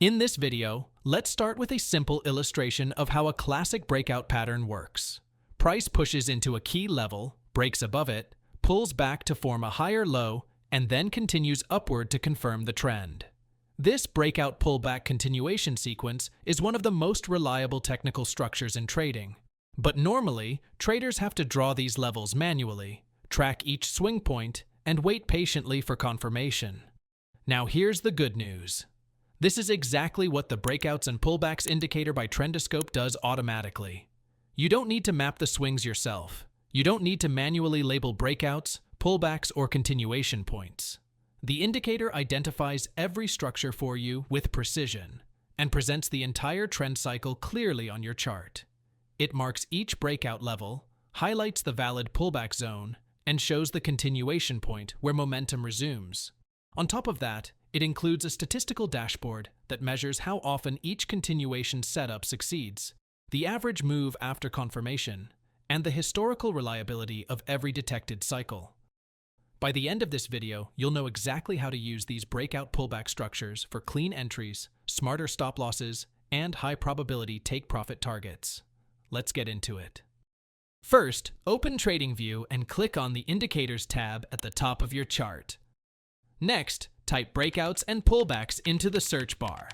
In this video, let's start with a simple illustration of how a classic breakout pattern works. Price pushes into a key level, breaks above it, pulls back to form a higher low, and then continues upward to confirm the trend. This breakout pullback continuation sequence is one of the most reliable technical structures in trading. But normally, traders have to draw these levels manually, track each swing point, and wait patiently for confirmation. Now here's the good news. This is exactly what the Breakouts and Pullbacks indicator by Trendoscope does automatically. You don't need to map the swings yourself. You don't need to manually label breakouts, pullbacks, or continuation points. The indicator identifies every structure for you with precision and presents the entire trend cycle clearly on your chart. It marks each breakout level, highlights the valid pullback zone, and shows the continuation point where momentum resumes. On top of that, it includes a statistical dashboard that measures how often each continuation setup succeeds, the average move after confirmation, and the historical reliability of every detected cycle. By the end of this video, you'll know exactly how to use these breakout pullback structures for clean entries, smarter stop losses, and high probability take profit targets. Let's get into it. First, open TradingView and click on the Indicators tab at the top of your chart. Next, type Breakouts and Pullbacks into the search bar.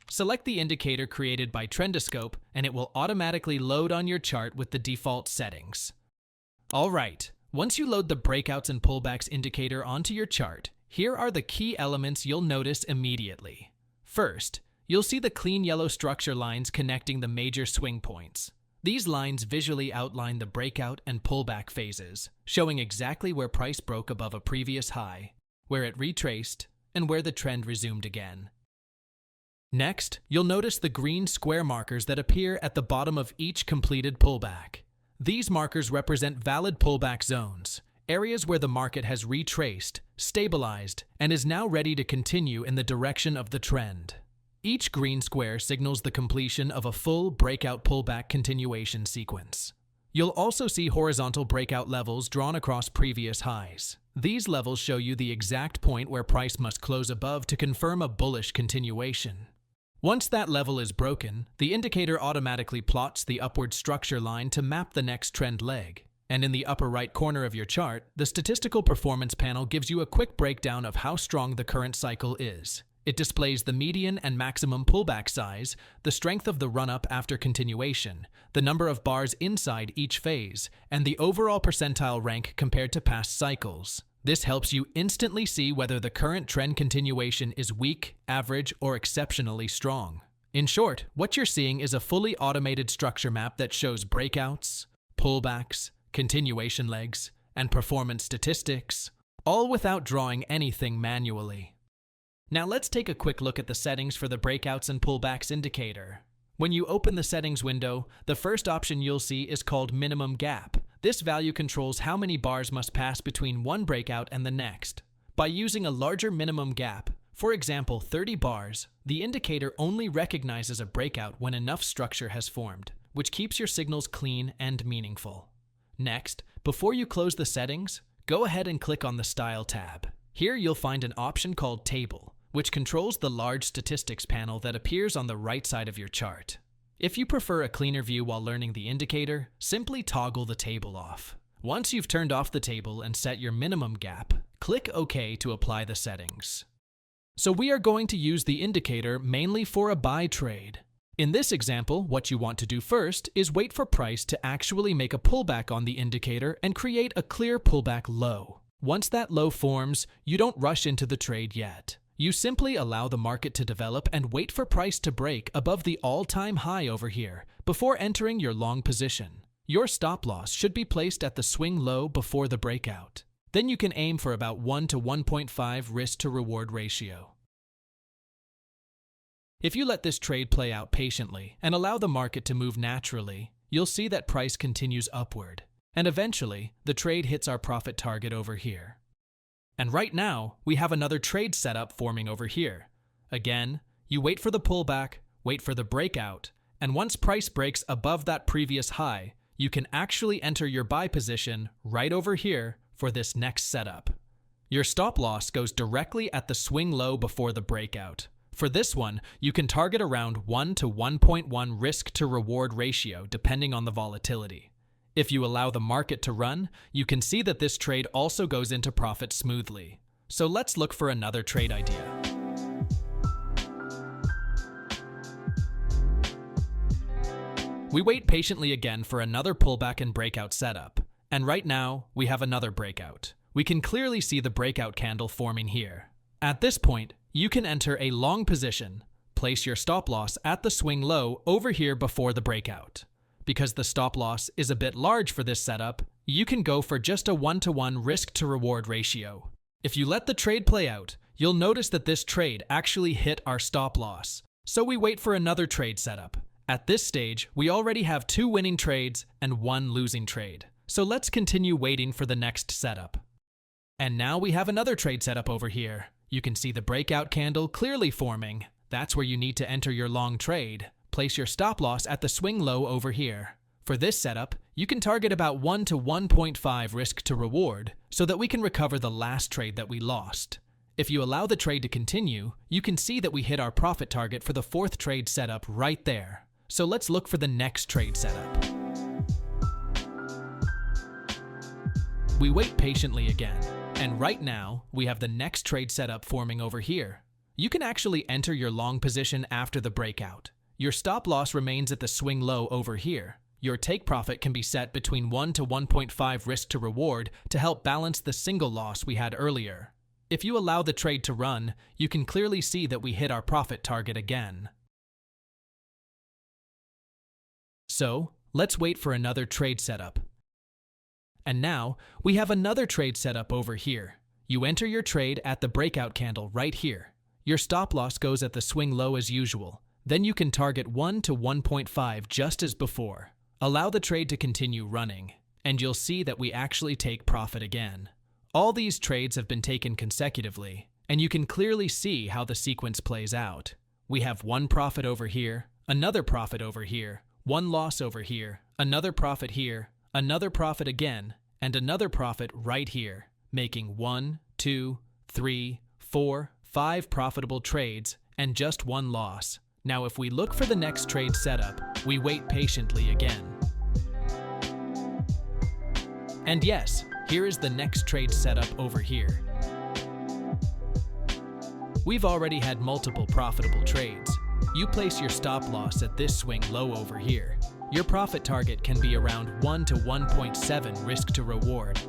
Select the indicator created by Trendoscope and it will automatically load on your chart with the default settings. Alright, once you load the Breakouts and Pullbacks indicator onto your chart, here are the key elements you'll notice immediately. First, you'll see the clean yellow structure lines connecting the major swing points. These lines visually outline the breakout and pullback phases, showing exactly where price broke above a previous high, where it retraced, and where the trend resumed again. Next, you'll notice the green square markers that appear at the bottom of each completed pullback. These markers represent valid pullback zones, areas where the market has retraced, stabilized, and is now ready to continue in the direction of the trend. Each green square signals the completion of a full breakout pullback continuation sequence. You'll also see horizontal breakout levels drawn across previous highs. These levels show you the exact point where price must close above to confirm a bullish continuation. Once that level is broken, the indicator automatically plots the upward structure line to map the next trend leg. And in the upper right corner of your chart, the statistical performance panel gives you a quick breakdown of how strong the current cycle is. It displays the median and maximum pullback size, the strength of the run-up after continuation, the number of bars inside each phase, and the overall percentile rank compared to past cycles. This helps you instantly see whether the current trend continuation is weak, average, or exceptionally strong. In short, what you're seeing is a fully automated structure map that shows breakouts, pullbacks, continuation legs, and performance statistics, all without drawing anything manually. Now let's take a quick look at the settings for the Breakouts and Pullbacks indicator. When you open the settings window, the first option you'll see is called Minimum Gap. This value controls how many bars must pass between one breakout and the next. By using a larger minimum gap, for example 30 bars, the indicator only recognizes a breakout when enough structure has formed, which keeps your signals clean and meaningful. Next, before you close the settings, go ahead and click on the Style tab. Here you'll find an option called Table, which controls the large statistics panel that appears on the right side of your chart. If you prefer a cleaner view while learning the indicator, simply toggle the table off. Once you've turned off the table and set your minimum gap, click OK to apply the settings. So we are going to use the indicator mainly for a buy trade. In this example, what you want to do first is wait for price to actually make a pullback on the indicator and create a clear pullback low. Once that low forms, you don't rush into the trade yet. You simply allow the market to develop and wait for price to break above the all-time high over here before entering your long position. Your stop loss should be placed at the swing low before the breakout. Then you can aim for about 1 to 1.5 risk to reward ratio. If you let this trade play out patiently and allow the market to move naturally, you'll see that price continues upward, and eventually the trade hits our profit target over here. And right now, we have another trade setup forming over here. Again, you wait for the pullback, wait for the breakout, and once price breaks above that previous high, you can actually enter your buy position right over here for this next setup. Your stop loss goes directly at the swing low before the breakout, For this one, you can target around 1 to 1.1 risk to reward ratio depending on the volatility. If you allow the market to run, you can see that this trade also goes into profit smoothly. So let's look for another trade idea. We wait patiently again for another pullback and breakout setup. And right now, we have another breakout. We can clearly see the breakout candle forming here. At this point, you can enter a long position. Place your stop loss at the swing low over here before the breakout. Because the stop loss is a bit large for this setup, you can go for just a 1-to-1 risk to reward ratio. If you let the trade play out, you'll notice that this trade actually hit our stop loss. So we wait for another trade setup. At this stage, we already have 2 winning trades and 1 losing trade. So let's continue waiting for the next setup. And now we have another trade setup over here. You can see the breakout candle clearly forming. That's where you need to enter your long trade. Place your stop loss at the swing low over here. For this setup, you can target about 1 to 1.5 risk to reward so that we can recover the last trade that we lost. If you allow the trade to continue, you can see that we hit our profit target for the 4th trade setup right there. So let's look for the next trade setup. We wait patiently again, and right now, we have the next trade setup forming over here. You can actually enter your long position after the breakout. Your stop loss remains at the swing low over here. Your take profit can be set between 1 to 1.5 risk to reward to help balance the single loss we had earlier. If you allow the trade to run, you can clearly see that we hit our profit target again. So, let's wait for another trade setup. And now, we have another trade setup over here. You enter your trade at the breakout candle right here. Your stop loss goes at the swing low as usual. Then you can target 1 to 1.5 just as before. Allow the trade to continue running, and you'll see that we actually take profit again. All these trades have been taken consecutively, and you can clearly see how the sequence plays out. We have 1 profit over here, another profit over here, 1 loss over here, another profit here, another profit again, and another profit right here, making 1, 2, 3, 4, 5 profitable trades and just 1 loss. Now if we look for the next trade setup, we wait patiently again. And yes, here is the next trade setup over here. We've already had multiple profitable trades. You place your stop loss at this swing low over here. Your profit target can be around 1 to 1.7 risk to reward.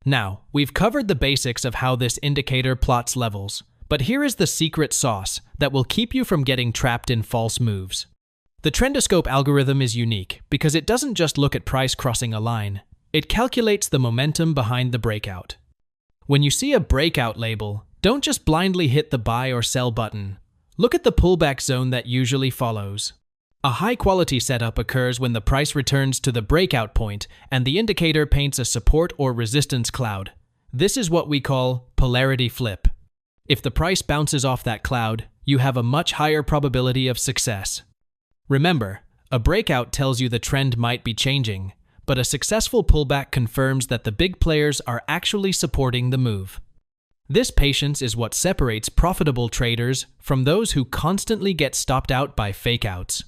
Now, we've covered the basics of how this indicator plots levels, but here is the secret sauce that will keep you from getting trapped in false moves. The Trendoscope algorithm is unique because it doesn't just look at price crossing a line, it calculates the momentum behind the breakout. When you see a breakout label, don't just blindly hit the buy or sell button. Look at the pullback zone that usually follows. A high-quality setup occurs when the price returns to the breakout point and the indicator paints a support or resistance cloud. This is what we call polarity flip. If the price bounces off that cloud, you have a much higher probability of success. Remember, a breakout tells you the trend might be changing, but a successful pullback confirms that the big players are actually supporting the move. This patience is what separates profitable traders from those who constantly get stopped out by fakeouts.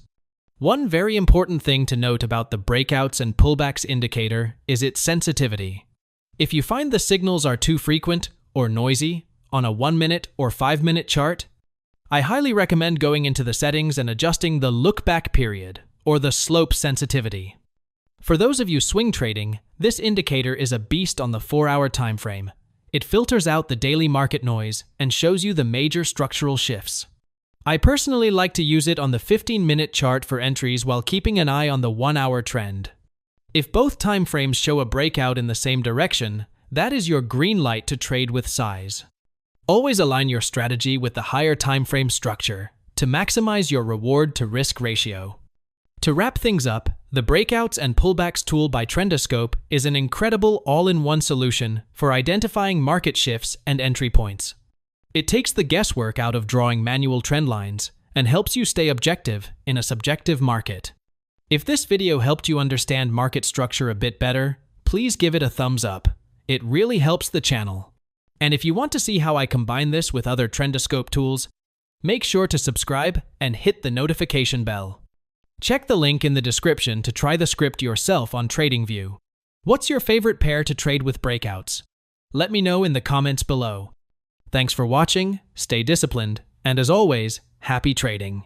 One very important thing to note about the breakouts and pullbacks indicator is its sensitivity. If you find the signals are too frequent or noisy on a 1-minute or 5-minute chart, I highly recommend going into the settings and adjusting the look-back period or the slope sensitivity. For those of you swing trading, this indicator is a beast on the 4-hour time frame. It filters out the daily market noise and shows you the major structural shifts. I personally like to use it on the 15-minute chart for entries while keeping an eye on the 1-hour trend. If both time frames show a breakout in the same direction, that is your green light to trade with size. Always align your strategy with the higher time frame structure to maximize your reward to risk ratio. To wrap things up, the Breakouts and Pullbacks tool by Trendoscope is an incredible all-in-one solution for identifying market shifts and entry points. It takes the guesswork out of drawing manual trend lines and helps you stay objective in a subjective market. If this video helped you understand market structure a bit better, please give it a thumbs up. It really helps the channel. And if you want to see how I combine this with other Trendoscope tools, make sure to subscribe and hit the notification bell. Check the link in the description to try the script yourself on TradingView. What's your favorite pair to trade with breakouts? Let me know in the comments below. Thanks for watching, stay disciplined, and as always, happy trading.